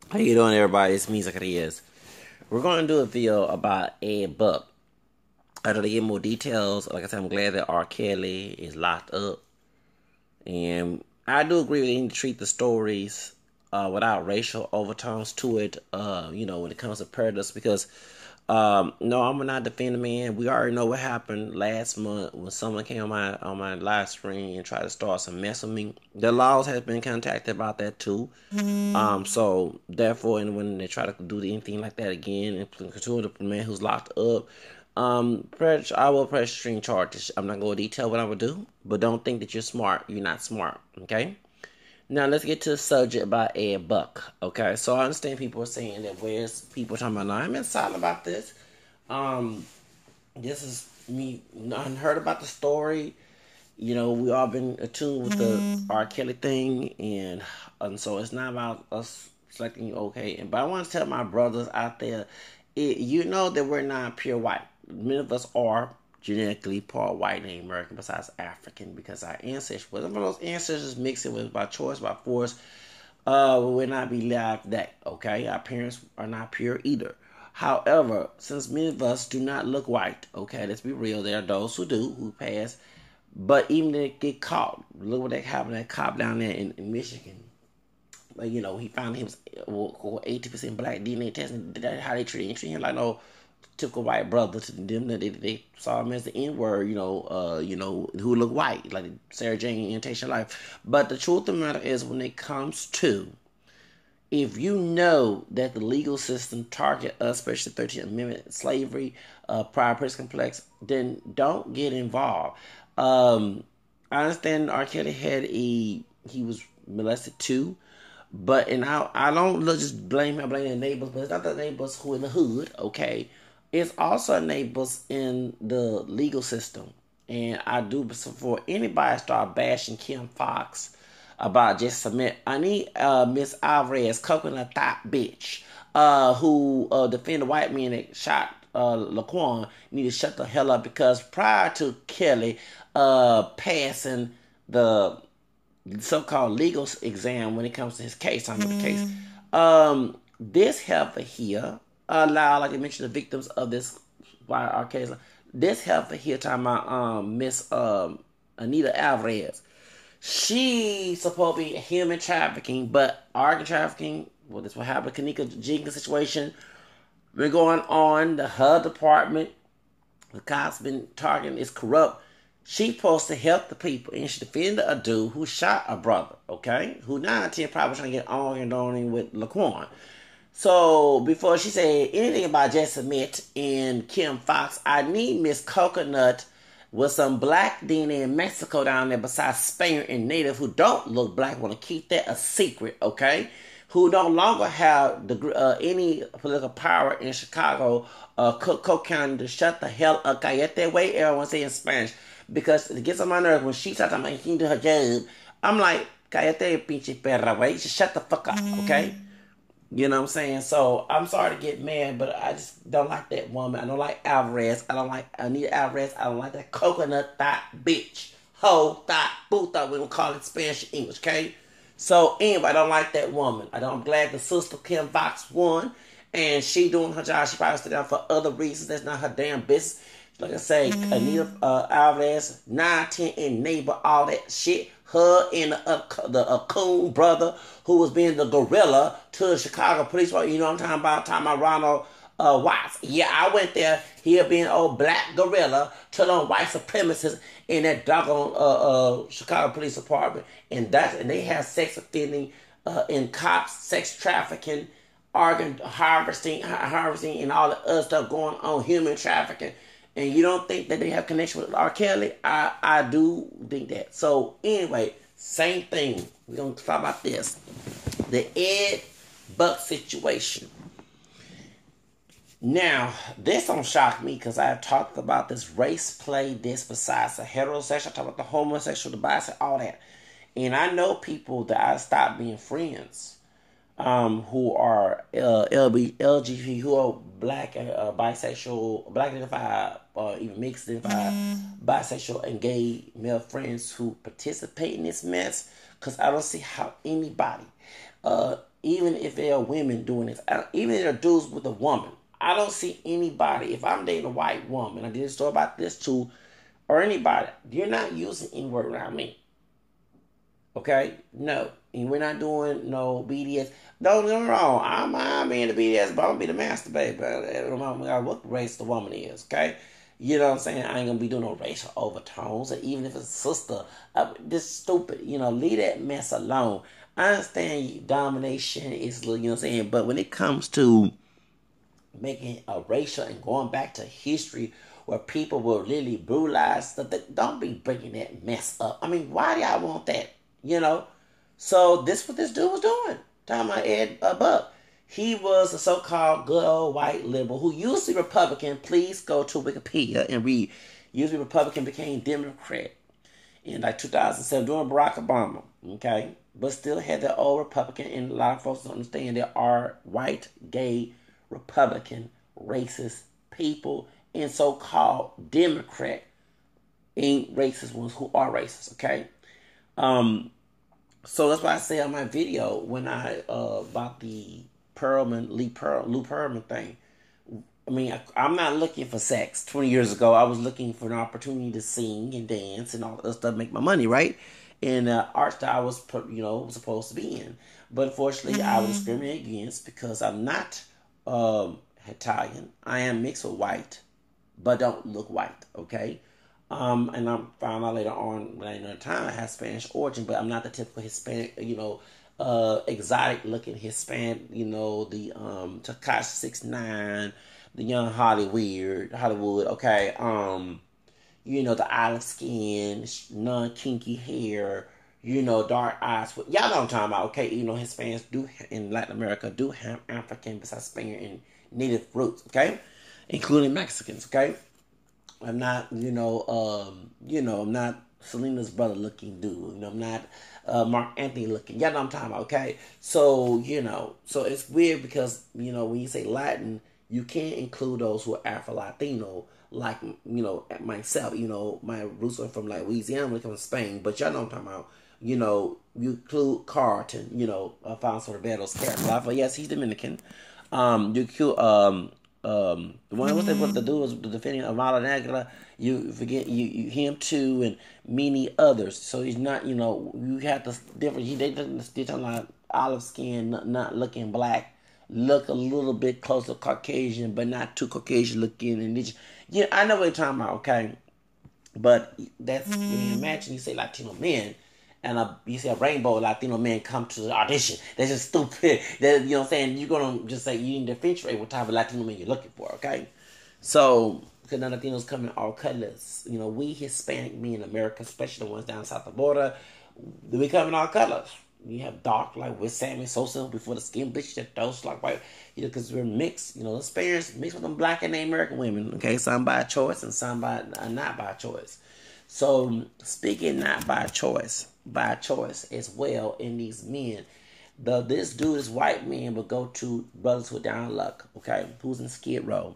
How you doing, everybody? It's me, Zacarias. We're going to do a video about Ed Buck. I don't get more details. Like I said, I'm glad that R. Kelly is locked up, and I do agree with him to treat the stories without racial overtones to it. When it comes to predators, because no, I'm not defending the man. We already know what happened last month when someone came on my live stream and tried to start some mess with me. The laws has been contacted about that too. So therefore, and when they try to do anything like that again and continue the man who's locked up, I will press string charges. I'm not going to detail what I would do, but don't think that you're smart. You're not smart. Okay. Now let's get to the subject about Ed Buck. Okay, so I understand people are saying that where's people talking about. Now I'm excited about this. Um, this is me. I heard about the story. We all been attuned with the R. Kelly thing, and so it's not about us selecting okay. But I want to tell my brothers out there, you know that we're not pure white. Many of us are genetically part white and American, besides African, because our ancestors, whether those ancestors mix it with by choice, by force, we will not be alive today. Okay, our parents are not pure either. However, since many of us do not look white, okay, let's be real, there are those who do, who pass, but even if they get caught, look what happened to that cop down there in Michigan. Like, he found he was 80% black DNA testing. That's how they treat him like no typical white brother to them. They saw him as the N word, who look white, like Sarah Jane orientation life. But the truth of the matter is, when it comes to, if you know that the legal system target us, especially 13th Amendment, slavery, prior person complex, then don't get involved. I understand R. Kelly he was molested too, but I don't just blame the neighbors, but it's not the neighbors who in the hood, okay? It's also neighbors in the legal system, and I do before anybody start bashing Kim Fox about just submit. I need Miss Alvarez, coconut thought bitch, who defended the white man that shot Laquan, need to shut the hell up because prior to Kelly passing the so-called legal exam when it comes to his case, on the case, this heifer here allow, like I mentioned, the victims of this by our case. This heifer here talking about Miss Anita Alvarez. She's supposed to be human trafficking, but organ trafficking, well, that's what happened. Kanika Jenkins situation been going on. Her department, the cops been targeting is corrupt. She's supposed to help the people, and she defended a dude who shot a brother, okay? Who 9 10 probably trying to get on and on with Laquan. So before she said anything about Jesse Smith and Kim Fox, I need Miss Coconut with some black DNA in Mexico down there besides Spaniard and Native who don't look black, want to keep that a secret, okay? Who no longer have any political power in Chicago, Cook County to shut the hell up. Cállate way, everyone say in Spanish. Because it gets on my nerves when she starts talking about he do her job. I'm like, cállate pinche perra, way. Just shut the fuck up, okay? You know what I'm saying? So I'm sorry to get mad, but I just don't like that woman. I don't like Alvarez. I don't like Anita Alvarez. I don't like that coconut thought bitch. Ho thought, boo thought. We don't call it Spanish or English, okay? So anyway, I don't like that woman. I'm glad the sister Kim Fox won, and she doing her job. She probably stood down for other reasons. That's not her damn business. Like I say, Anita Alvarez, 9 10 and neighbor, all that shit. Her and the coon brother who was being the gorilla to the Chicago police. You know what I'm talking about? Talking about Ronald Watts. Yeah, I went there. He being old black gorilla to them white supremacists in that doggone Chicago Police Department. And they have sex offending in cops, sex trafficking, organ harvesting, and all the other stuff going on, human trafficking. And you don't think that they have connection with R. Kelly? I do think that. So anyway, same thing. We're going to talk about this. The Ed Buck situation. Now, this don't shock me because I have talked about this race play, this besides the heterosexual, I talk about the homosexual, the bisexual, all that. And I know people that I stopped being friends who are LGBT, who are black, bisexual, black identified, or even mixed identified, bisexual and gay male friends who participate in this mess. Because I don't see how anybody, even if there are women doing this, even if there are dudes with a woman, I don't see anybody. If I'm dating a white woman, I did a story about this too, or anybody, you're not using any word around me. Okay? No. And we're not doing no BDS. Don't get me wrong. I'm in the BDS, but I'm gonna be the master, baby. No matter what race the woman is, okay? You know what I'm saying? I ain't gonna be doing no racial overtones. And even if it's a sister, this stupid, leave that mess alone. I understand domination is, you know what I'm saying? But when it comes to making a racial and going back to history where people were literally brutalized, don't be bringing that mess up. I mean, why do y'all want that? So this what this dude was doing. Talking about Ed Buck. He was a so-called good old white liberal who used to be Republican. Please go to Wikipedia and read. Used to be Republican, became Democrat in like 2007 during Barack Obama. Okay, but still had the old Republican. And a lot of folks don't understand there are white, gay, Republican, racist people and so-called Democrat ain't racist ones who are racist. Okay. So that's why I say on my video when I about the Lou Pearlman thing. I mean, I'm not looking for sex. 20 years ago, I was looking for an opportunity to sing and dance and all that stuff, make my money, right? And art that I was, supposed to be in. But unfortunately, I was discriminated against because I'm not Italian. I am mixed with white, but don't look white, okay? And I found out later on when I know time I have Spanish origin, but I'm not the typical Hispanic, exotic looking Hispanic, the Tekashi 6ix9ine, the young Hollywood, okay. The olive skin, non-kinky hair, dark eyes. Y'all know what I'm talking about, okay? Hispanics do in Latin America do have African besides Spanish and native roots, okay? Including Mexicans, okay? I'm not, I'm not Selena's brother looking dude. I'm not Mark Anthony looking. Y'all know what I'm talking about, okay? So, so it's weird because, when you say Latin, you can't include those who are Afro-Latino, like, myself. My roots are from, like, Louisiana when it comes to Spain, but y'all know what I'm talking about. You include Carlton, Alfonso Ribero's character. Yes, he's Dominican. You include, the one what's that? What the dude was defending Amala Negra. You forget you him too, and many others. So he's not. You have the different. They talking about olive skin, not looking black, look a little bit close to Caucasian, but not too Caucasian looking. And I know what you're talking about. Okay, but that's when you imagine you say Latino men. And you see a rainbow Latino man come to the audition. That's just stupid. You know what I'm saying? You're going to just say you need to differentiate what type of Latino man you're looking for, okay? So, because now Latinos come in all colors. We Hispanic men in America, especially the ones down south of the border, we come in all colors. You have dark, like with Sammy Sosa before the skin bleach, that those like white, because we're mixed. The Spaniards mixed with them black and American women, okay? Some by choice and some by not by choice. So, speaking not by choice as well in these men, this dude is white men will go to brothers who are down luck, okay, who's in Skid Row.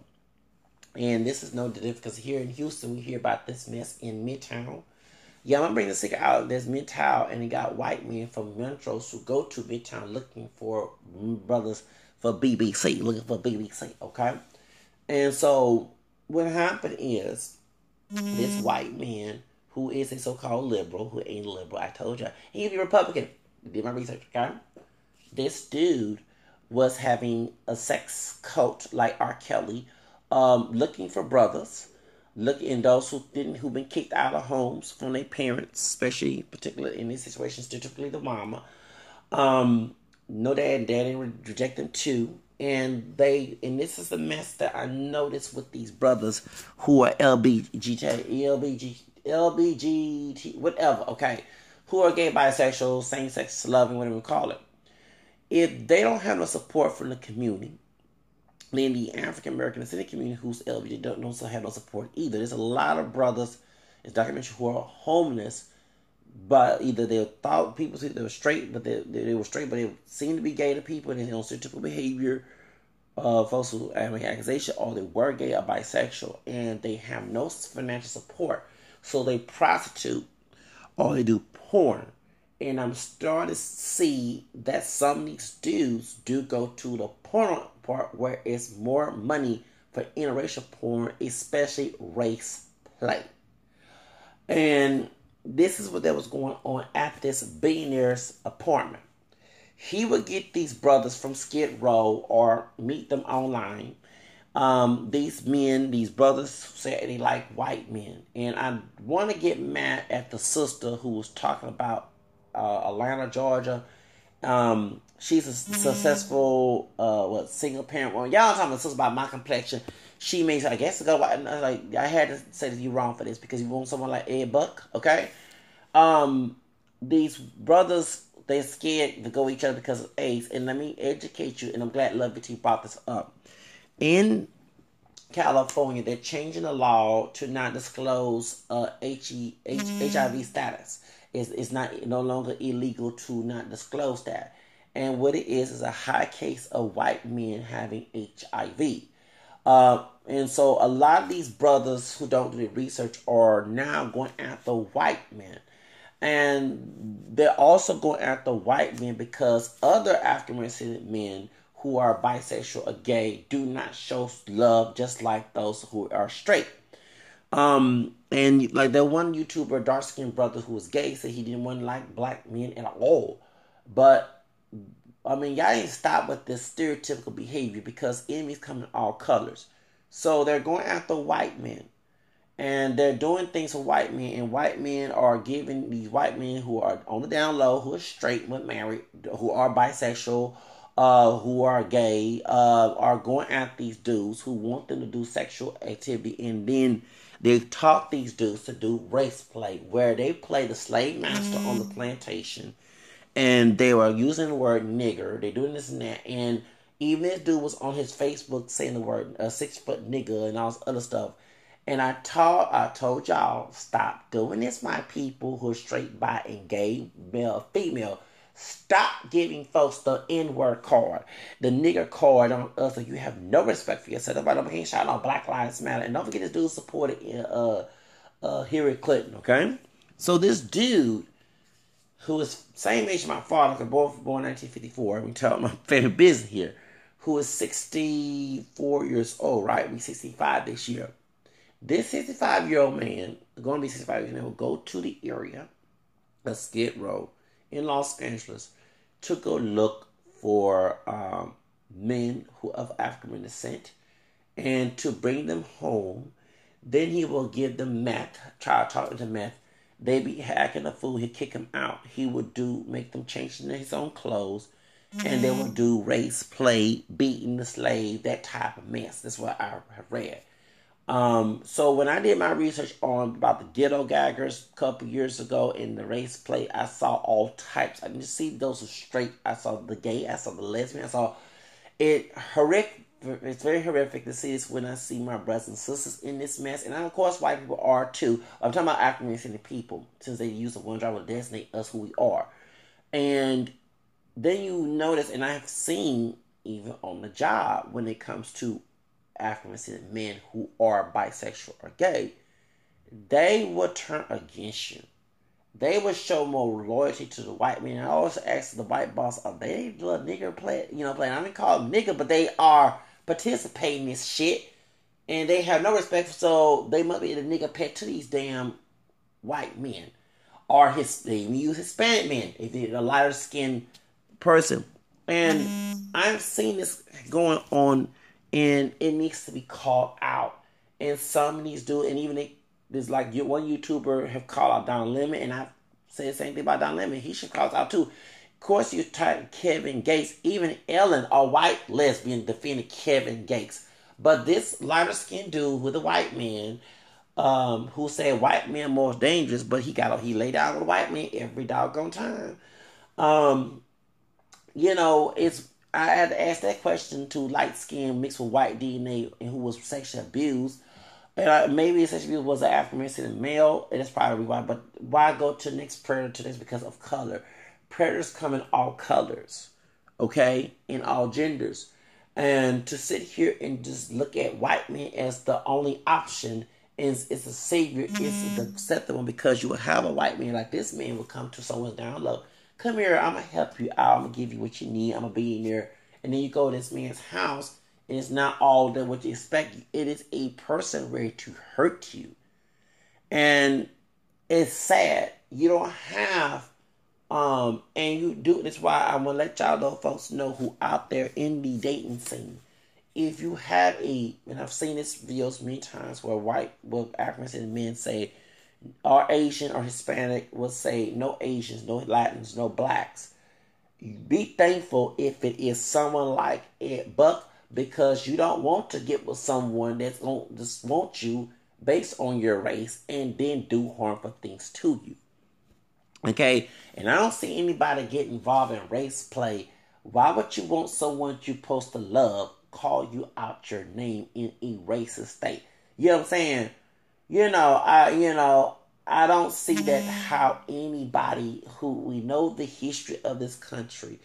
And this is no different because here in Houston, we hear about this mess in Midtown. Yeah, I'm going to bring the secret out. There's Midtown, and you got white men from Montrose who go to Midtown looking for brothers for BBC, okay? And so what happened is this white man who is a so-called liberal, who ain't liberal, I told you, he could be Republican. I did my research, okay? This dude was having a sex cult like R. Kelly, looking for brothers, looking those who've been kicked out of homes from their parents, especially, particularly in these situations, particularly the mama. No dad didn't reject them too. And this is the mess that I noticed with these brothers who are LBGT, whatever, okay, who are gay, bisexual, same-sex loving, whatever we call it. If they don't have no support from the community, then the African American Hispanic community who's LGBT don't also have no support either. There's a lot of brothers in documentary who are homeless, but either they thought people said they were straight, but they were straight, but they seemed to be gay to people, and they don't stereotypical behavior. Folks who have an accusation, or they were gay or bisexual, and they have no financial support, so they prostitute or they do porn, And I'm starting to see that some of these dudes do go to the porn part where it's more money for interracial porn, especially race play. And this is what that was going on at this billionaire's apartment. He would get these brothers from Skid Row or meet them online. These men, these brothers say they like white men. And I want to get mad at the sister who was talking about Atlanta, Georgia. She's a successful single parent woman. Y'all talking about sister about my complexion. She makes, I guess, to go white. Like, I had to say that you're wrong for this because you want someone like Ed Buck, okay? These brothers, they're scared to go each other because of AIDS. And let me educate you, and I'm glad Love It brought this up. In California, they're changing the law to not disclose HIV status. It's no longer illegal to not disclose that. And what it is a high case of white men having HIV. And so a lot of these brothers who don't do the research are now going after white men. And they're also going after white men because other African-American men who are bisexual or gay do not show love just like those who are straight. And like that one YouTuber, dark-skinned brother who was gay, said he didn't want to like black men at all. But I mean, y'all ain't stop with this stereotypical behavior because enemies come in all colors. So they're going after white men. And they're doing things for white men. And white men are giving these white men who are on the down low, who are straight but married, who are bisexual, who are gay, are going after these dudes who want them to do sexual activity. And then they taught these dudes to do race play, where they play the slave master on the plantation. And they were using the word nigger. They're doing this and that. And even this dude was on his Facebook saying the word 6-foot nigger and all this other stuff. And I told y'all, stop doing this, my people who are straight, bi, and gay, male, female. Stop giving folks the N-word card, the nigger card on us, so you have no respect for yourself. Nobody over here shouting on Black Lives Matter. And don't forget this dude supported Hillary Clinton, okay? So this dude, who is same age as my father, because both born in 1954, I'm telling my family business here, who is 64 years old, right? We 65 this year. This 65-year-old man, going to be 65 years old, will go to the area of Skid Row in Los Angeles to go look for men who of African descent and to bring them home. Then he will give them meth, try to talk them to meth. They be hacking the food. He'd kick them out. He would make them change into his own clothes. And they would do race play, beating the slave, that type of mess. That's what I have read. So when I did my research on about the ghetto gaggers a couple years ago in the race play, I saw all types. I didn't see those who straight. I saw the gay. I saw the lesbian. I saw it horrific. It's very horrific to see this when I see my brothers and sisters in this mess. And of course, white people are too. I'm talking about African-American people, since they use the one driver to designate us who we are. And then you notice, and I have seen even on the job when it comes to African-American men who are bisexual or gay, they will turn against you. They will show more loyalty to the white man. I always ask the white boss, are they a nigger play? Playing. I didn't call them nigger, but they are participating in this shit. And they have no respect, so they must be the nigger pet to these damn white men. Or they even use Hispanic men if they're a lighter skinned person. And I've seen this going on, and it needs to be called out. And some of these do, and even there's like one YouTuber have called out Don Lemon, and I say the same thing about Don Lemon. He should call us out too. Of course, you type Kevin Gates. Even Ellen, a white lesbian, defended Kevin Gates. But this lighter skinned dude with a white man, who said white men more dangerous, but he laid out with a white man every doggone time. I had to ask that question to light skin mixed with white DNA and who was sexually abused. And maybe sexually abused was an African-American male, and that's probably why. But why go to the next predator to this? Because of color. Predators come in all colors, okay? In all genders. And to sit here and just look at white men as the only option is a savior, is the acceptable, because you will have a white man like this man will come to someone down low come here, I'm going to help you out. I'm going to give you what you need. I'm going to be in there. And then you go to this man's house, and it's not all that what you expect. It is a person ready to hurt you. And it's sad. You don't have, and you do, that's why I want to let y'all know, folks, know who out there in the dating scene. If you have and I've seen this videos many times where Africans and men say, or Asian or Hispanic will say, no Asians, no Latins, no blacks. Be thankful if it is someone like Ed Buck, because you don't want to get with someone that's going to just want you based on your race and then do harmful things to you. Okay? And I don't see anybody get involved in race play. Why would you want someone you're supposed to love call you out your name in a racist state? You know what I'm saying? I don't see that how anybody who we know the history of this country,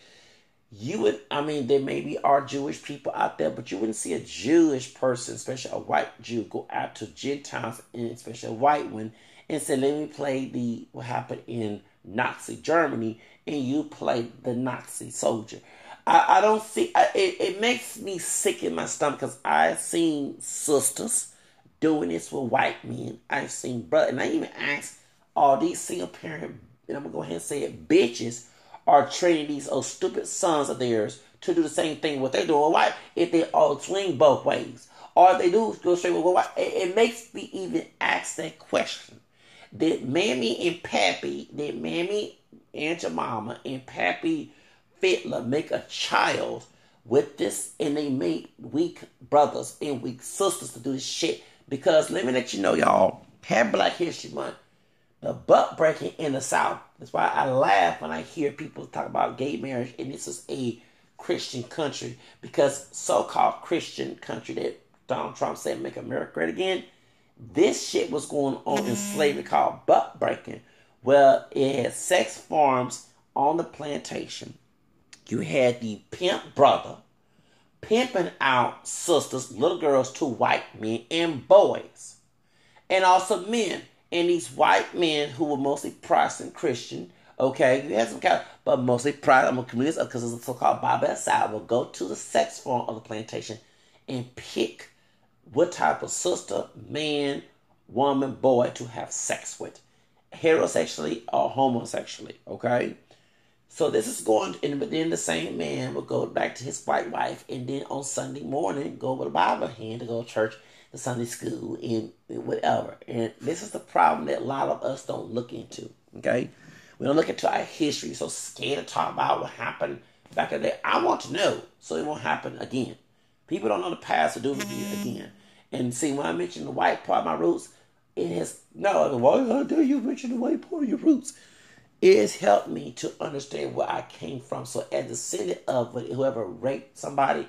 there maybe are Jewish people out there, but you wouldn't see a Jewish person, especially a white Jew, go out to Gentiles, and especially a white one, and say, let me play what happened in Nazi Germany, and you play the Nazi soldier. I don't see, it makes me sick in my stomach, because I've seen sisters doing this with white men. I've seen brothers, and I even asked, all these single parent, and I'm going to go ahead and say it, bitches, are training these old stupid sons of theirs to do the same thing what they're doing with white, if they all swing both ways. Or if they do go straight with white, it makes me even ask that question. Did Mammy and Pappy, Aunt Jemima and Pappy Fiddler make a child with this, and they made weak brothers and weak sisters to do this shit? Because let me let you know, y'all, have Black History Month, the butt breaking in the South. That's why I laugh when I hear people talk about gay marriage, and this is a Christian country, because so-called Christian country that Donald Trump said make America great again, this shit was going on in slavery called butt breaking, where it had sex farms on the plantation. You had the pimp brother pimping out sisters, little girls, to white men and boys. And also men. And these white men who were mostly Protestant Christian, okay, you had some kind of, but mostly Protestant, I'm going to commit this up because it's a so-called Bible side, will go to the sex farm of the plantation and pick what type of sister, man, woman, boy to have sex with, heterosexually or homosexually, okay? So this is going, but then the same man will go back to his white wife, and then on Sunday morning go with a Bible in hand to go to church, to Sunday school, and whatever. And this is the problem that a lot of us don't look into, okay? We don't look into our history. So scared to talk about what happened back in the day. I want to know so it won't happen again. People don't know the past to do it again. And see, when I mentioned the white part of my roots, it has, no, why do you mention the white part of your roots? It has helped me to understand where I came from. So as a descendant of whoever raped somebody,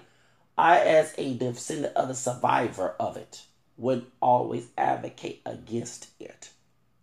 I, as a descendant of the survivor of it, would always advocate against it.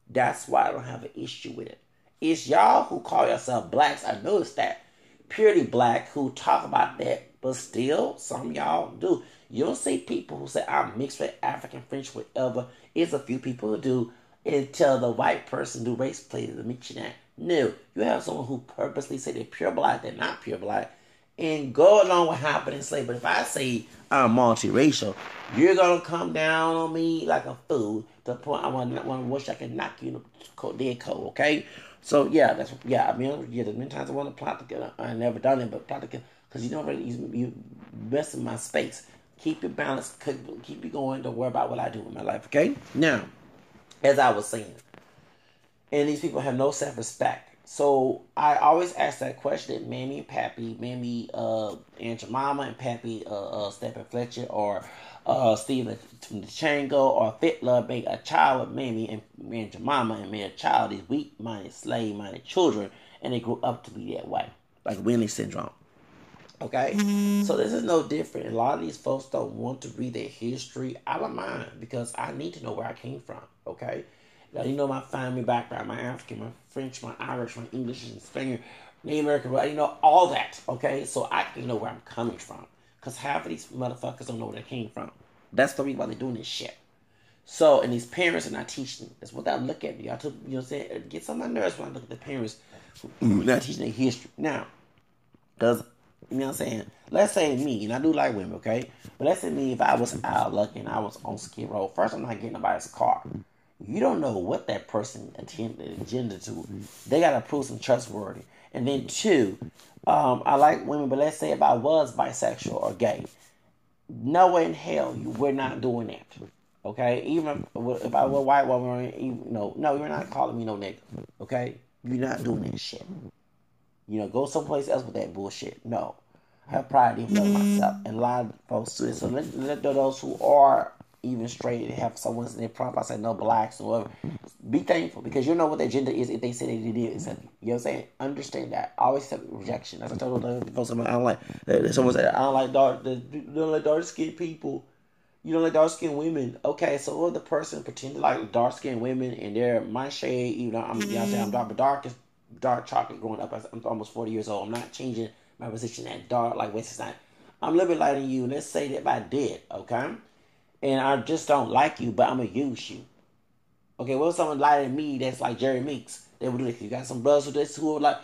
That's why I don't have an issue with it. It's y'all who call yourself blacks, I noticed that, purely black, who talk about that, but still, some of y'all do. You don't see people who say, I'm mixed with African, French, whatever. It's a few people who do, until the white person do race play to mention that. No, you have someone who purposely say they're pure black, they're not pure black, and go along with happening slave. But if I say I'm multiracial, you're gonna come down on me like a fool to the point I want to wish I could knock you in the dead cold. Okay, so yeah, there's many times I want to plot together. I never done it, but plot together because you don't really you messing my space. Keep it balanced, keep it going. Don't worry about what I do in my life. Okay, now as I was saying. And these people have no self-respect. So I always ask that question, Mammy and Pappy, Mammy, Aunt Jemima and Pappy, Stephen Fletcher, or Stephen Chango, or Fiddler make a child with Mammy and Aunt Jemima, and made a child, these weak-minded, slave-minded children, and they grew up to be that way, like Winley syndrome. Okay? So this is no different. A lot of these folks don't want to read their history. I don't mind, because I need to know where I came from. Okay? You know my family background, my African, my French, my Irish, my English, and Spanish, Native American, you know, all that, okay? So I can know where I'm coming from. Because half of these motherfuckers don't know where they came from. That's the reason why they're doing this shit. So, and these parents are not teaching. That's what I look at. Y'all took, you know what I'm saying? It gets on my nerves when I look at the parents who not teaching their history. Now, because, you know what I'm saying? Let's say me, and I do like women, okay? But let's say me, if I was out lucky and I was on Skid Row, first I'm not getting nobody's car. You don't know what that person agenda to. They got to prove some trustworthy. And then two, I like women, but let's say if I was bisexual or gay, no way in hell we're not doing that. Okay? Even if I were a white woman, no, you're not calling me no nigga. Okay? You're not doing that shit. Go someplace else with that bullshit. No. I have pride in myself. And a lot of folks do it. So let those who are even straight have someone in their profile say no blacks or whatever. Be thankful because you know what their gender is if they say they did accept you. You know what I'm saying? Understand that. Always accept rejection. As I told the folks, I don't like. Someone said I don't like dark skinned people. You don't like dark skinned women. Okay, so if the person pretend to like dark skinned women and they're my shade, I'm dark chocolate growing up. I'm almost 40 years old. I'm not changing my position at dark like West Side. I'm a little bit lighter than you. Let's say that if I did, okay? And I just don't like you, but I'm going to use you. Okay, what if someone lighter than me that's like Jerry Meeks? They would do it. You got some brothers who would like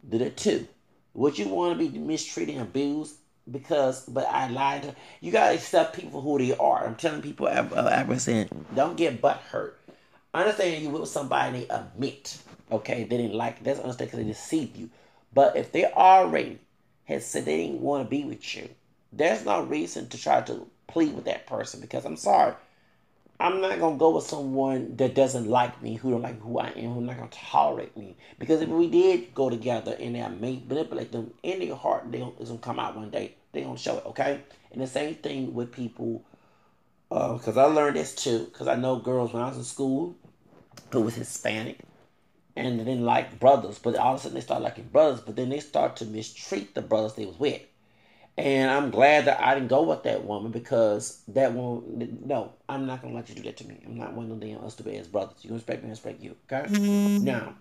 do that too. Would you want to be mistreated and abused but I lied to you? Got to accept people who they are. I'm telling people, I'm saying, don't get butt hurt. Understand you with somebody they admit, okay, they didn't like it. That's understand because they deceived you. But if they already had said they didn't want to be with you, there's no reason to try to plead with that person because I'm sorry. I'm not going to go with someone that doesn't like me, who don't like who I am, who's not going to tolerate me. Because if we did go together and I manipulate them in their heart, it's going to come out one day. They're going to show it, okay? And the same thing with people, because I learned this too, because I know girls when I was in school who was Hispanic and they didn't like brothers, but all of a sudden they start liking brothers, but then they start to mistreat the brothers they was with. And I'm glad that I didn't go with that woman because that woman, no, I'm not going to let you do that to me. I'm not one of them stupid ass brothers. You respect me, I respect you, okay? Now,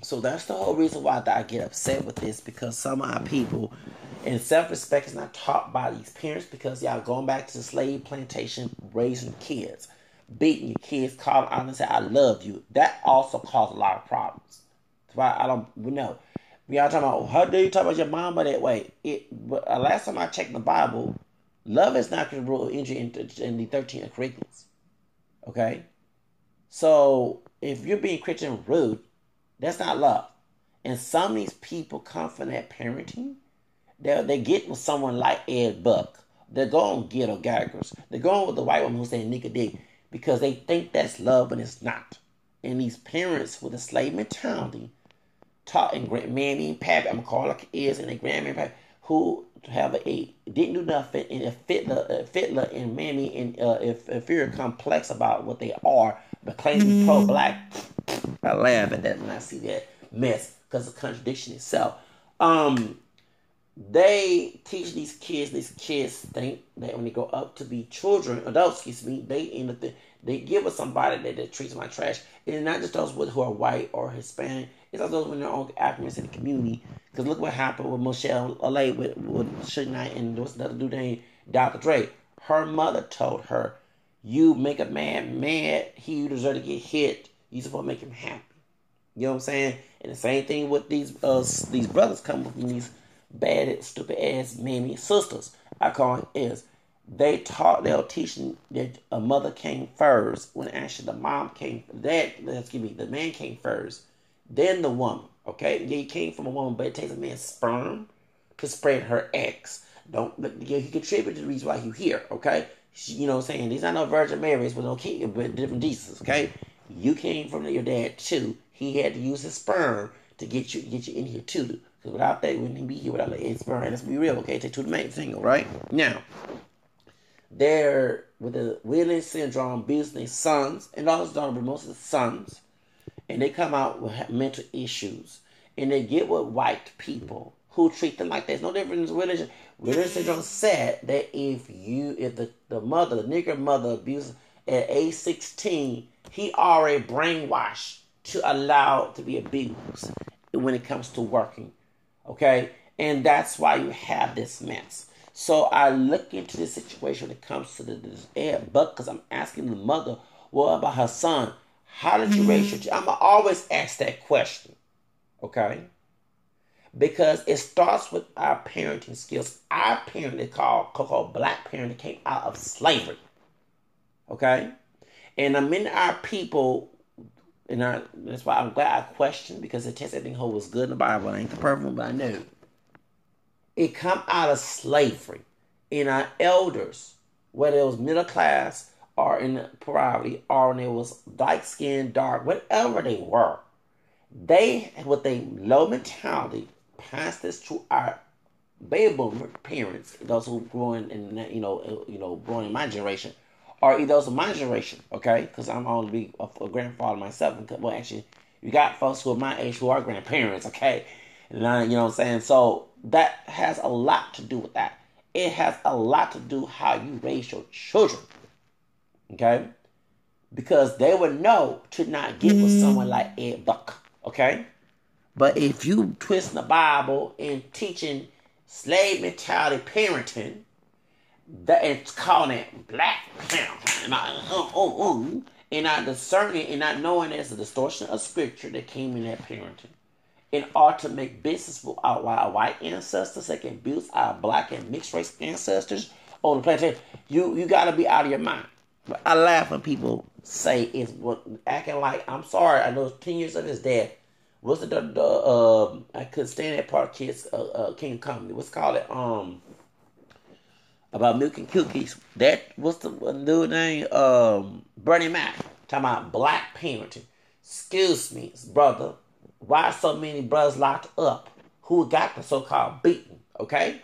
so that's the whole reason why I get upset with this because some of our people, and self-respect is not taught by these parents because y'all going back to the slave plantation, raising kids, beating your kids, calling out and say, I love you. That also caused a lot of problems. That's why I don't know. We all talking about, how dare you talk about your mama that way? Last time I checked the Bible, love is not going to rule injury in the 13 Corinthians. Okay? So, if you're being Christian rude, that's not love. And some of these people come from that parenting. They get with someone like Ed Buck. They're going ghetto gaggers. They're going with the white woman who's saying nigga dick because they think that's love, but it's not. And these parents with a slave mentality taught and mammy and pappy, I'm gonna call it is, and their grandma and pappy, who have didn't do nothing, and a Fitler and mammy and inferior complex about what they are, but claim to be pro-black. I laugh at that when I see that mess because of contradiction itself. They teach these kids think that when they grow up to be adults, they end up they give us somebody that treats them like trash. And it's not just those who are white or Hispanic. It's also those in their own Africans in the community. Because look what happened with Michelle LA with Suge Knight and there was another dude named Dr. Dre. Her mother told her, you make a man mad, he deserves to get hit. You supposed to make him happy. You know what I'm saying? And the same thing with these brothers come from these bad, stupid ass mammy sisters. I call it is. They were teaching that a mother came first when actually the mom came. The man came first, then the woman. Okay, yeah, he came from a woman, but it takes a man's sperm to spread her eggs. He contributed to the reason why you here. Okay, you know what I'm saying? These are no Virgin Marys with no kid, but different Jesus. Okay, you came from your dad too. He had to use his sperm to get you in here too. Because without that, we wouldn't be here without the sperm. And let's be real. Okay, take two the main thing. Right now. They're with the Williams syndrome, abusing their sons, and all those daughters, but most of the sons, and they come out with mental issues, and they get with white people who treat them like that. There's no difference in religion. Williams syndrome said that if the nigger mother abuses at age 16, he already brainwashed to allow it to be abused when it comes to working. Okay? And that's why you have this mess. So I look into this situation when it comes to this Ed Buck because I'm asking the mother, what about her son? How did you raise your child? I'm going to always ask that question, okay? Because it starts with our parenting skills. Our parent is called black parent that came out of slavery, okay? And many of our people, and that's why I'm glad I questioned, because the test everything whole was good in the Bible. I ain't the perfect one, but I know. It come out of slavery. And our elders, whether it was middle class or in poverty, or when it was light skinned, dark, whatever they were, they, with a low mentality, passed this to our baby boomer parents, those who growing in, growing in my generation, or those of my generation, okay? Because I'm only a grandfather myself. Well, actually, you got folks who are my age who are grandparents, okay? And you know what I'm saying? So that has a lot to do with that. It has a lot to do how you raise your children, okay? Because they would know to not get with someone like Ed Buck, okay? But if you twist the Bible and teaching slave mentality parenting, that it's calling it black parenting, and not discerning and not knowing there's a distortion of scripture that came in that parenting. In order to make business with our white ancestors, that can abuse our black and mixed race ancestors on the plantation, you got to be out of your mind. But I laugh when people say it's acting like, I'm sorry, I know it's 10 years of his dad. What's I couldn't stand that part of Kids King Comedy. What's called it? About milk and cookies. That what's the new name? Bernie Mac talking about black parenting. Excuse me, brother. Why so many brothers locked up who got the so-called beaten? Okay.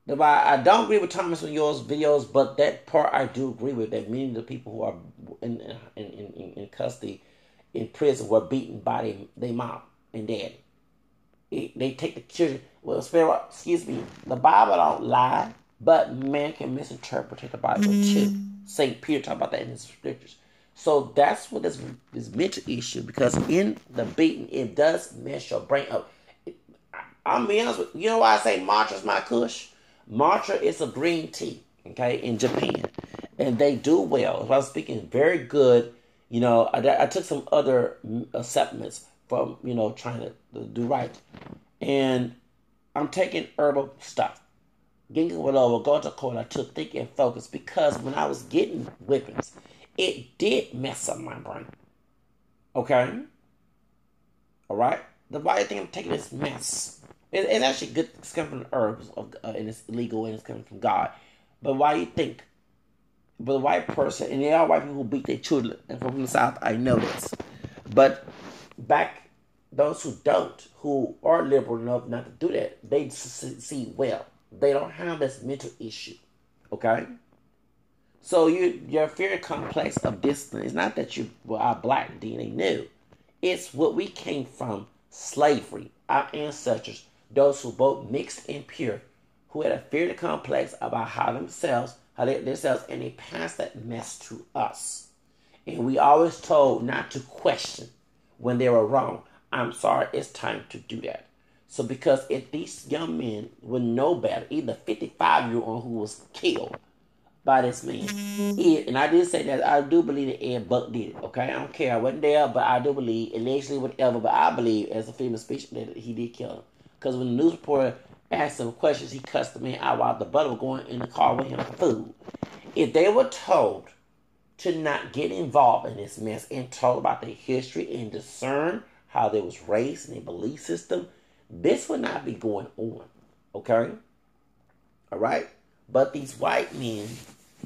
I don't agree with Thomas on yours videos, but that part I do agree with. That many of the people who are in custody, in prison, were beaten by their mom and daddy. They take the children. Well, excuse me. The Bible don't lie. But man can misinterpret the Bible too. St. Peter talked about that in his scriptures. So that's what this mental issue, because in the beating, it does mess your brain up. I'm being honest with you. You know why I say matcha is my kush? Matcha is a green tea, okay, in Japan. And they do well. If I was speaking very good, I took some other supplements from, trying to do right. And I'm taking herbal stuff. Ginkgo biloba, gotu kola, to think and focus, because when I was getting whippings, it did mess up my brain. Okay? Alright? The why I think I'm taking this mess. It's actually good. It's coming from the herbs, and it's legal, and it's coming from God. But why do you think? But the white person, and there are white people who beat their children, and from the South, I know this. But back, those who don't, who are liberal enough not to do that, they see well. They don't have this mental issue, okay? So your fear complex of discipline is not that you are black DNA new. It's what we came from, slavery. Our ancestors, those who both mixed and pure, who had a fear complex about themselves, and they passed that mess to us. And we always told not to question when they were wrong. I'm sorry, it's time to do that. So because if these young men would know better, either 55-year-old who was killed by this man, and I did say that I do believe that Ed Buck did it, okay? I don't care, I wasn't there, but I do believe, allegedly whatever, but I believe as a freedom of speech that he did kill him. Because when the news reporter asked him questions, he cussed the man out while the brother was going in the car with him for food. If they were told to not get involved in this mess and told about their history and discern how they was raised and their belief system, this would not be going on, okay? All right? But these white men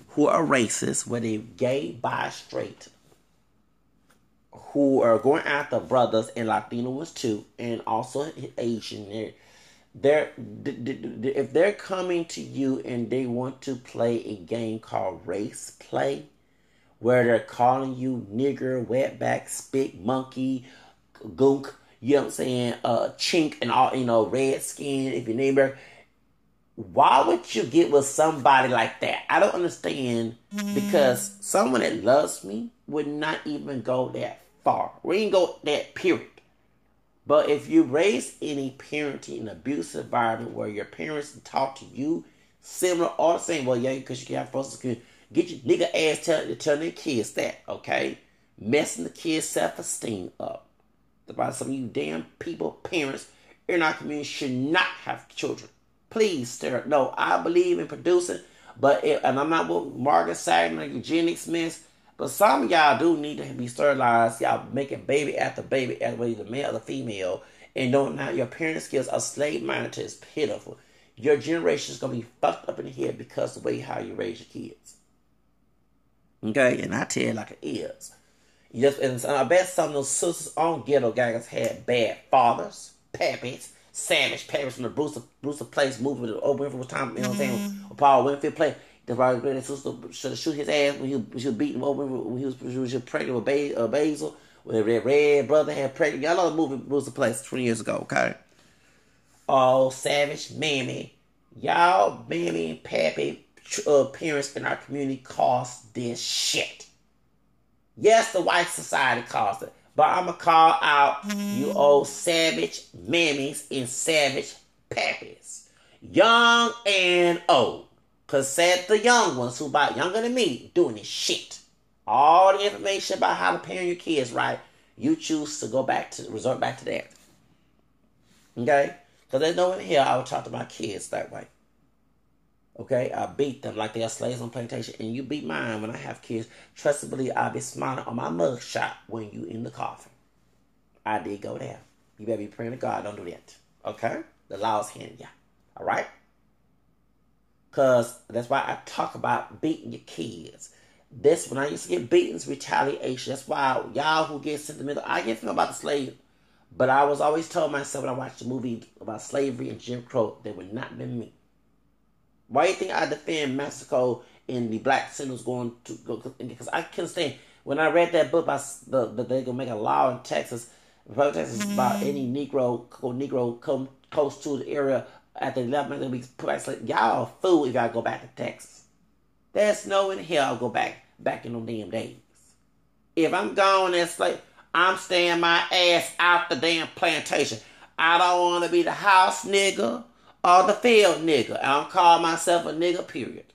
who are racist, whether gay, bi, straight, who are going after brothers and Latino ones too, and also Asian, if they're coming to you and they want to play a game called race play, where they're calling you nigger, wetback, spit, monkey, gook, you know what I'm saying, chink and all, red skin, if your neighbor, why would you get with somebody like that? I don't understand, because someone that loves me would not even go that far. We ain't go that period. But if you raise any parenting in an abusive environment where your parents talk to you Similar or the same. Well, yeah, because you can't force to get your nigga ass telling their kids that, okay? Messing the kids' self-esteem up. About some of you damn people, parents in our community should not have children. Please, sir. No, I believe in producing, and I'm not with Margaret Sanger, eugenics mess, but some of y'all do need to be sterilized. Y'all making baby after baby, whether you're the male or the female, and don't now your parenting skills are slave-minded to. It's pitiful. Your generation is going to be fucked up in the head because of the way how you raise your kids. Okay? And I tell you like it is. And I bet some of those sisters on Ghetto Gangers had bad fathers, pappies, savage pappies from the Brewster Place movie with Oprah Winfrey time, you know what I'm saying? Paul Winfield played. The brother sister should shoot his ass when he was beating Oprah when he was pregnant with Basil. When that red brother had pregnant. Y'all know the movie Brewster Place 20 years ago, okay? Oh, savage mammy. Y'all mammy and pappy parents in our community cost this shit. Yes, the white society caused it. But I'm going to call out you old savage mammies and savage pappies. Young and old. Because said the young ones who about younger than me doing this shit. All the information about how to parent your kids right, you choose to resort back to that. Okay? Because there's no one here I would talk to my kids that way. Okay, I beat them like they are slaves on plantation, and you beat mine when I have kids. Trust and believe I'll be smiling on my mugshot when you in the coffin. I did go there. You better be praying to God, don't do that. Okay? The law's handing ya. Alright? Because that's why I talk about beating your kids. This, when I used to get beaten, is retaliation. That's why y'all who get sentimental, I get something about the slave, but I was always told myself when I watched the movie about slavery and Jim Crow, they would not be me. Why do you think I defend Mexico and the black sinners going to go? Because I couldn't stand. When I read that book about that they're gonna make a law in Texas, Texas about any Negro come close to the area after 11 minutes, we put back slave. Y'all a fool if y'all go back to Texas. There's no in hell I'll go back in them damn days. If I'm gone as slave, I'm staying my ass out the damn plantation. I don't want to be the house nigga or the field nigga. I don't call myself a nigga, period.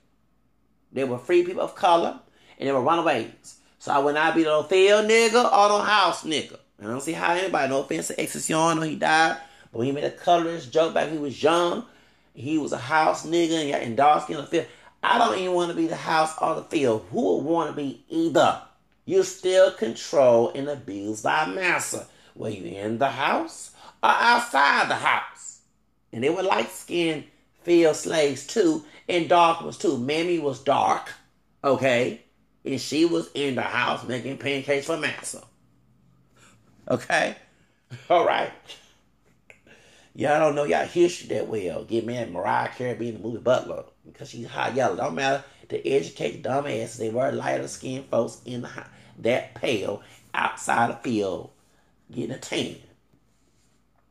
They were free people of color, and they were runaways. So I would not be no field nigga or no house nigga. I don't see how anybody, no offense to Excision, or he died, but when he made a colorist joke back when he was young, he was a house nigga and dark skin in the field. I don't even want to be the house or the field. Who would want to be either? You still control and abused by massa. Were you in the house or outside the house? And they were light-skinned field slaves too, and dark ones too. Mammy was dark, okay? And she was in the house making pancakes for massa. Okay? All right. Y'all don't know y'all history that well. Get mad at Mariah Carey being the movie Butler because she's hot yellow. Don't matter. To educate the dumbass, they were lighter-skinned folks in the house that pale outside the field getting a tan.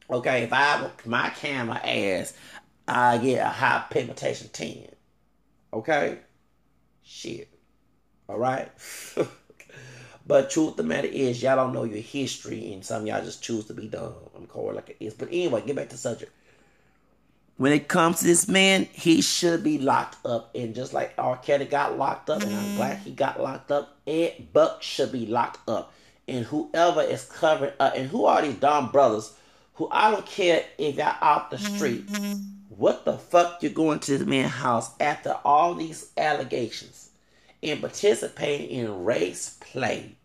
Okay, if I my camera ass, I get a high pigmentation tan. Okay? Shit. Alright? But truth of the matter is, y'all don't know your history, and some of y'all just choose to be dumb. I'm calling it like it is. But anyway, get back to the subject. When it comes to this man, he should be locked up. And just like R. Kelly got locked up, and I'm glad he got locked up, Ed Buck should be locked up. And whoever is covering up, and who are these dumb brothers who I don't care if y'all out the street. What the fuck you going to this man's house after all these allegations and participating in race play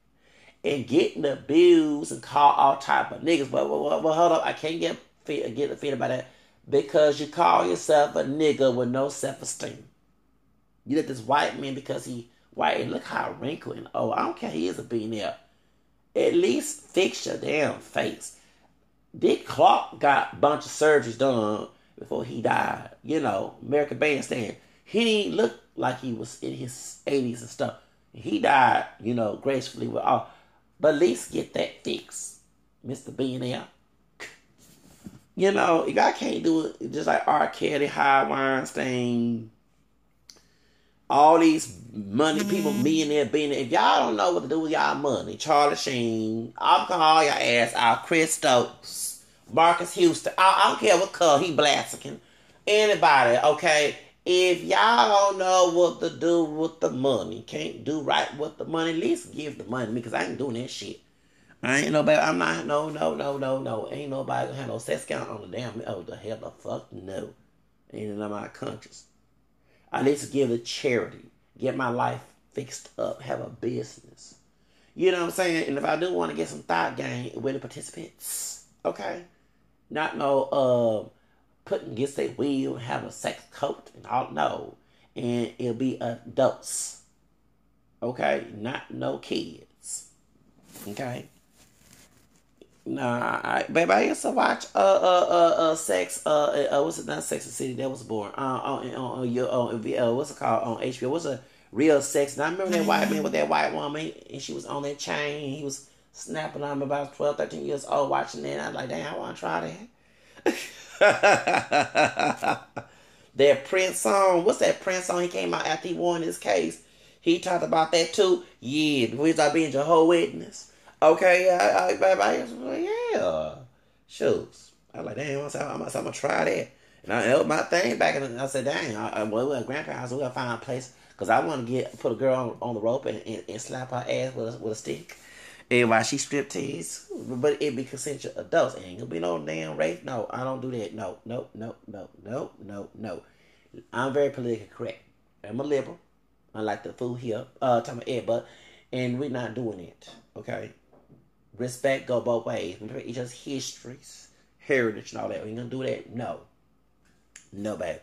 and getting abused and called all type of niggas? But hold up, I can't get offended by that because you call yourself a nigga with no self-esteem. You let this white man because he white and look how wrinkled and old. I don't care, he is a billionaire. At least fix your damn face. Dick Clark got a bunch of surgeries done before he died. You know, American Bandstand. He didn't look like he was in his 80s and stuff. He died, you know, gracefully with all. But at least get that fixed, Mr. Billionaire. You know, if I can't do it, just like R. Kelly, High Weinstein, all these money people, millionaire, billionaire. If y'all don't know what to do with y'all money, Charlie Sheen, I'll call your ass out. Chris Stokes, Marcus Houston. I don't care what color he Blaxican. Anybody, okay? If y'all don't know what to do with the money, can't do right with the money, at least give the money to me, because I ain't doing that shit. I ain't nobody, I'm not, no. Ain't nobody gonna have no sex count on the damn, oh, the hell the fuck no. Ain't in my conscience. I need to give it charity, get my life fixed up, have a business. You know what I'm saying? And if I do want to get some thought game with the participants, okay? Not no, putting against their will, have a sex coat and all, no. And it'll be adults, okay? Not no kids, okay? Nah, baby, I used to watch Sex what's it, not Sex and the City, that was born on your what's it called on HBO, what's a Real Sex. And I remember that white man with that white woman, and she was on that chain, and he was snapping on me about 12, 13 years old watching that. I was like, damn, I want to try that. That Prince song, what's that Prince song? He came out after he won his case. He talked about that too. Yeah, we start being Jehovah's Witness. Okay, yeah. Shoes. I was like, damn, I'm gonna try that. And I held my thing back, and I said, dang, we're at grandparents, we gotta find a place, because I want to put a girl on the rope and slap her ass with a stick. And while she strip tease, but it be consensual adults. Ain't gonna be no damn rape. No, I don't do that. No. I'm very politically correct. I'm a liberal. Unlike the fool here, talking about Ed, but, and we're not doing it. Okay. Respect go both ways. Remember each other's histories, heritage, and all that. We ain't gonna do that? No. No, baby.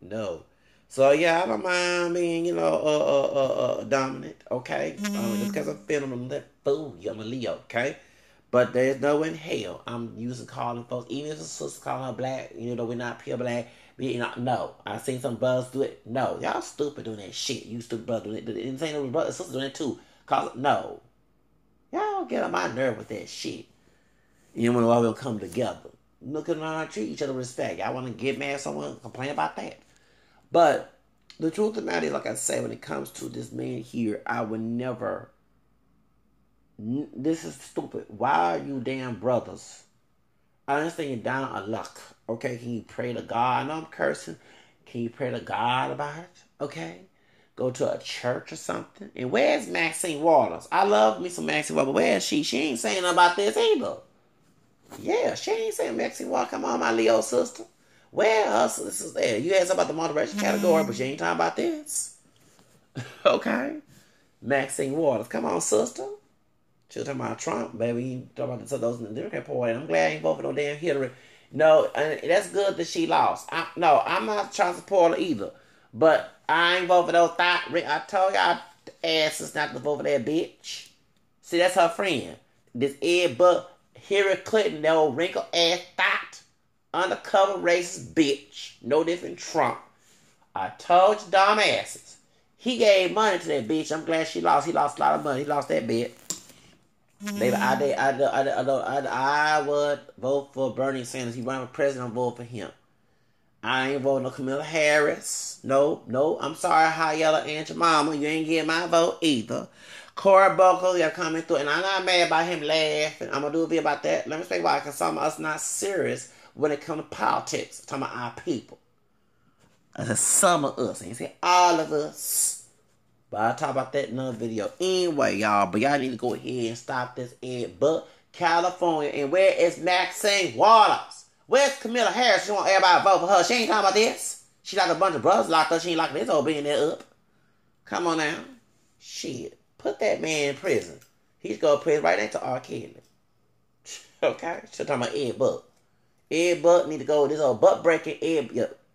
No. So yeah, I don't mind being, dominant. Okay. Just because I'm feeling that fool, I'm a Leo. Okay. But there's no in hell I'm using calling folks, even if a sister calling her black, we're not pure black. No. I seen some brothers do it. No. Y'all stupid doing that shit. You stupid brother doing it. And saying no brother, sister doing it too. No. Y'all get on my nerve with that shit. You know, when all will come together. Look at how I treat each other with respect. Y'all want to get mad at someone, complain about that. But the truth of the matter is, like I say, when it comes to this man here, I would never. This is stupid. Why are you damn brothers? I understand you're down on luck. Okay, can you pray to God? I know I'm cursing. Can you pray to God about it? Okay? Go to a church or something. And where's Maxine Waters? I love me some Maxine Waters, but where is she? She ain't saying nothing about this either. Yeah, she ain't saying Maxine Waters. Come on, my Leo sister. Where her sisters there? You asked about the moderation category, but you ain't talking about this. Okay? Maxine Waters. Come on, sister. She was talking about Trump, baby. You talking about those in the Democrat Party. I'm glad I ain't voted for no damn Hillary. No, and that's good that she lost. I'm not trying to support her either. But I ain't vote for those thought. I told y'all asses not to vote for that bitch. See, that's her friend. This Ed Buck, Hillary Clinton, that old wrinkled ass thought, undercover racist bitch. No different Trump. I told you, dumb asses. He gave money to that bitch. I'm glad she lost. He lost a lot of money. He lost that bit. Baby, I would vote for Bernie Sanders. He ran for president. I'm voting for him. I ain't voting no Kamala Harris. No. I'm sorry, High Yellow and your mama. You ain't getting my vote either. Cory Booker, you're coming through. And I'm not mad about him laughing. I'm going to do a bit about that. Let me explain why. Because some of us not serious when it comes to politics. I'm talking about our people. I said some of us. I ain't say all of us. But I'll talk about that in another video. Anyway, y'all. But y'all need to go ahead and stop this Ed Buck, California. And where is Maxine Waters? Where's Kamala Harris? She want everybody to vote for her. She ain't talking about this. She like a bunch of brothers locked up. She ain't locking this old billionaire up. Come on now. Shit. Put that man in prison. He's going to prison right next to R. Kelly. Okay? She's talking about Ed Buck. Ed Buck need to go with this old butt-breaking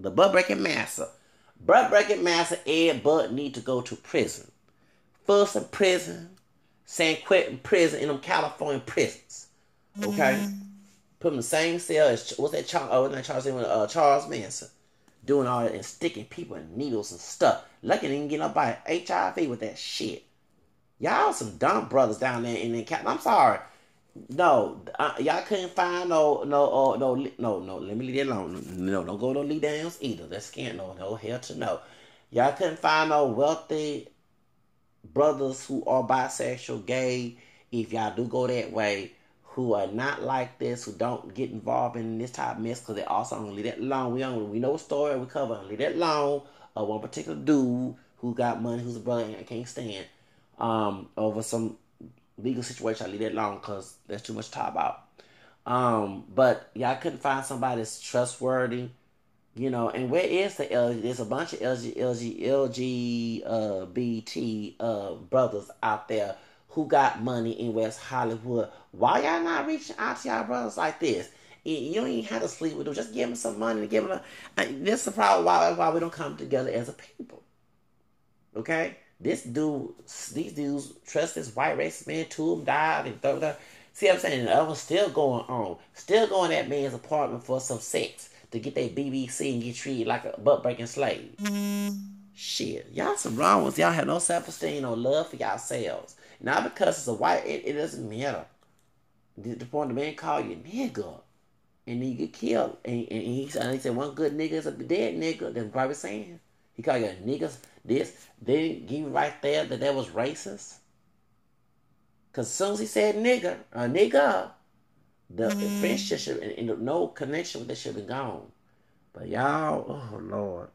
the butt-breaking master. Butt-breaking master Ed Buck need to go to prison. Folsom prison. San Quentin prison in them California prisons. Okay? Put him in the same cell as, Charles Manson. Doing all that and sticking people in needles and stuff. Lucky they didn't get up by HIV with that shit. Y'all some dumb brothers down there in the I'm sorry. No, y'all couldn't find no, let me leave that alone. No, don't go to Lee Downs either. That's scam. No, hell to no. Y'all couldn't find no wealthy brothers who are bisexual, gay, if y'all do go that way, who are not like this, who don't get involved in this type of mess, because they also don't leave that alone. We know a story we cover, leave that alone. One particular dude who got money, who's a brother and I can't stand, over some legal situation. I leave that alone because there's too much to talk about. But yeah, I couldn't find somebody that's trustworthy, you know. And where is the LG? There's a bunch of LGBT brothers out there who got money in West Hollywood. Why y'all not reaching out to y'all brothers like this? You don't even have to sleep with them. Just give them some money and give them this is the problem why we don't come together as a people. Okay? These dudes trust this white racist man. Two of them died. And see what I'm saying? And the other one's still going on. Still going to that man's apartment for some sex to get their BBC and get treated like a butt-breaking slave. Shit. Y'all some wrong ones. Y'all have no self-esteem, no love for yourselves. Not because it's a white, it doesn't matter. The point the man call you nigga, and then you get killed. And he said one good nigga is a dead nigga. That's probably saying. He called you a nigga. This, they didn't give you right there that was racist. Because as soon as he said nigga, the friendship and no connection with that should have been gone. But y'all, oh Lord.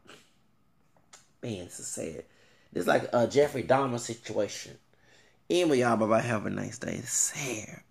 Man, this is sad. This is like a Jeffrey Dahmer situation. Anyway, y'all, bye-bye. Have a nice day. It's sad.